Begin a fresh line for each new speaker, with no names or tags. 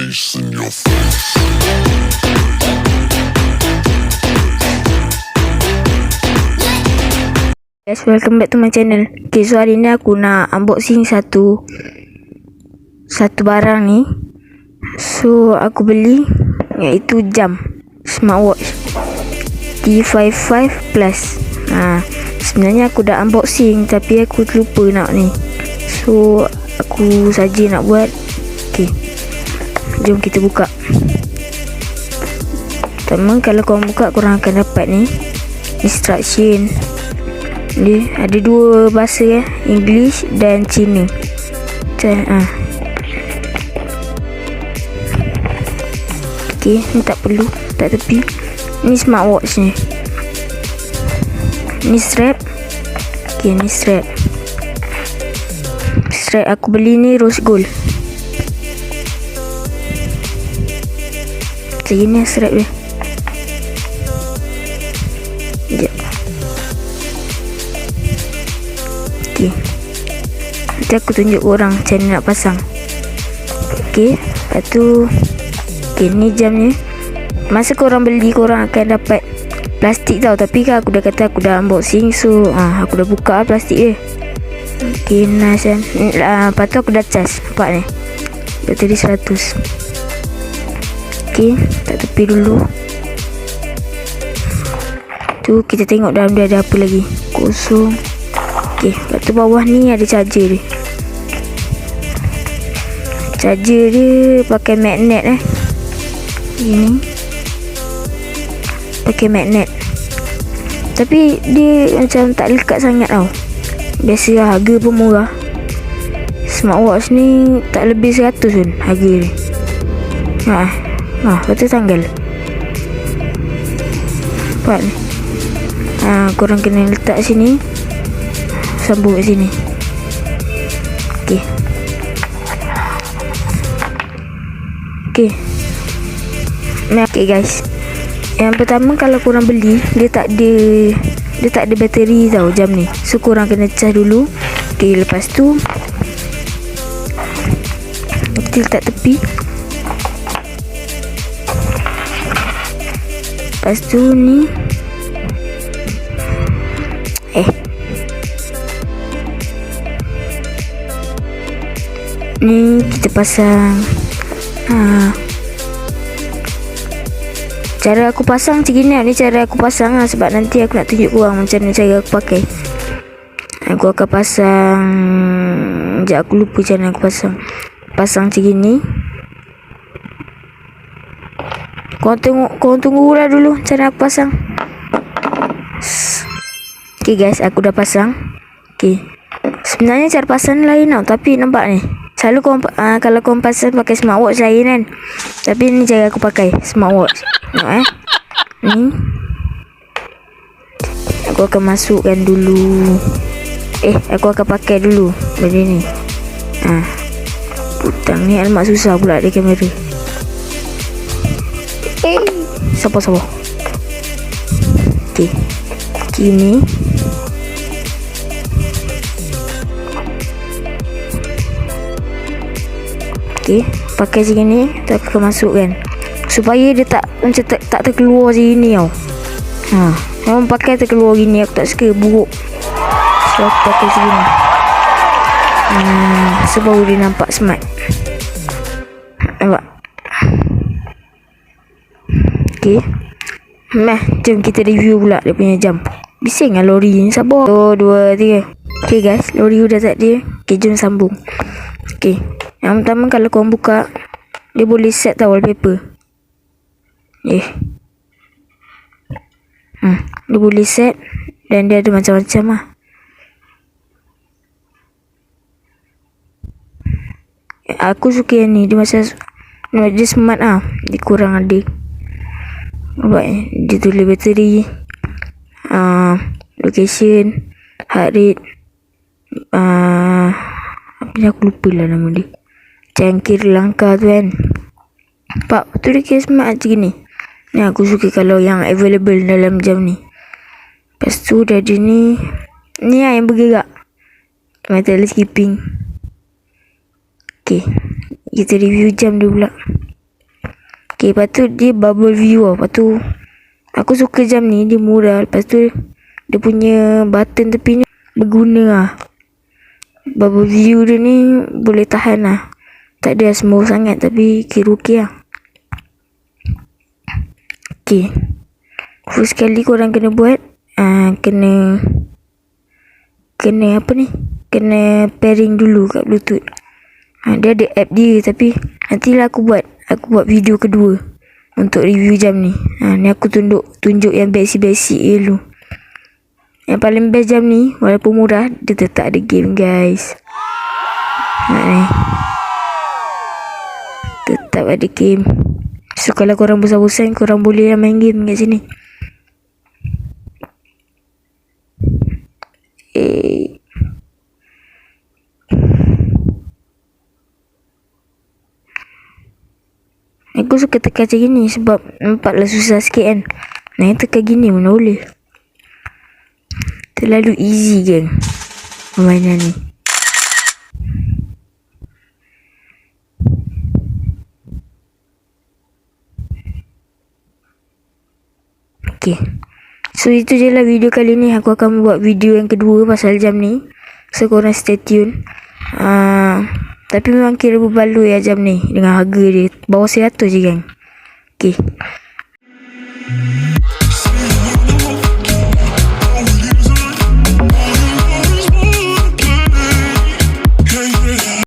bass in your face.
Guys, welcome back to my channel. Okay, so hari ni aku nak unboxing satu barang ni. So aku beli, iaitu jam smartwatch T55 Plus. Sebenarnya aku dah unboxing tapi aku terlupa nak ni. So aku saja nak buat. Okay, jom kita buka. Pertama, kalau korang buka, korang akan dapat ni instruction. Dia ada dua bahasa English dan Cina. Okay, ni tak perlu, tak tepi. Ni smartwatch ni. Ni strap. Okay, ni strap. Strap aku beli ni rose gold. Macam ni strap dia. Sekejap. Okay, nanti aku tunjuk korang macam mana nak pasang. Okay, lepas tu okay, ni jam ni. Masa korang beli, korang akan dapat plastik tau. Tapi kan aku dah kata aku dah unboxing. So aku dah buka plastik dia. Okay, nice kan. Lepas tu aku dah charge. Nampak ni, bateri 100. Okay, tak tepi dulu. Tu kita tengok dalam dia ada apa lagi. Kosong. Okay, lepas tu bawah ni ada charger dia. Charger dia pakai magnet ini pakai magnet. Tapi dia macam tak lekat sangat tau. Biasa harga pun murah. Smartwatch ni tak lebih 100 pun harga dia. Lepas tu tanggal. Nampak ni. Korang kena letak sini, sambung kat sini. Okay. Okay guys, yang pertama kalau korang beli, dia tak ada bateri tau jam ni. So korang kena charge dulu. Okay, lepas tu kita letak tepi. Lepas tu ni ni kita pasang. Cara aku pasang macam gini ni, cara aku pasang sebab nanti aku nak tunjuk korang macam mana cara aku pakai. Aku akan pasang, sekejap aku lupa macam mana aku pasang. Pasang macam gini. Korang tunggu lah dulu cara aku pasang. Okay guys, aku dah pasang. Okay, sebenarnya cara pasang lain tau, tapi nampak ni, selalu kalau korang pasang pakai smartwatch lain kan. Tapi ni cara aku pakai smartwatch. Tengok ni. Aku akan masukkan dulu. Aku akan pakai dulu benda ni. Putang ni alamak susah pula dia kamera. Sabar. Okay, kini okay, pakai macam ni. Tak akan masukkan supaya dia tak macam tak terkeluar macam ni tau. Memang pakai terkeluar gini, aku tak suka, buruk. So aku pakai macam ni. Sebab dia nampak smart. Nampak? Okay, jom kita review pula dia punya jam. Bising lah lori ni, sabar. 1, 2, 3. Okay guys, lori udah tak ada. Okay, jom sambung. Okay, yang pertama kalau korang buka, dia boleh set tau wallpaper. Dia boleh set dan dia ada macam-macam lah. Aku suka yang ni, dia macam dia smart lah. Dia kurang ada. Nampak dia tulis bateri, location, heart rate, apa ni aku lupa lah nama dia, cangkir langkah tu kan. Nampak tu dia kira smart macam ni. Ni aku suka kalau yang available dalam jam ni. Lepas tu dah ada ni lah yang bergerak, metal skipping. Okay, kita review jam dulu pula. Okay, lepas tu dia bubble view lah. Lepas tu aku suka jam ni, dia murah. Lepas tu dia punya button tepi ni berguna lah. Bubble view dia ni boleh tahan lah. Tak ada smooth sangat tapi kira okey lah. Okay, first sekali korang kena buat kena apa ni, kena pairing dulu kat bluetooth. Dia ada app dia, tapi nantilah aku buat video kedua untuk review jam ni. Ni aku tunjuk yang basic dulu. Yang paling best jam ni, walaupun murah, dia tetap ada game guys. Ni tetap ada game. So kalau korang bosan-bosan, korang boleh lah main game kat sini. Aku suka tekan macam gini sebab nampaklah susah sikit kan. Tekan gini mana boleh. Terlalu easy geng permainan ni. Okay, so itu je lah video kali ni. Aku akan buat video yang kedua pasal jam ni, so korang stay tune. Tapi memang kira berbaloi ya jam ni dengan harga dia bawah 100 je geng. Okay.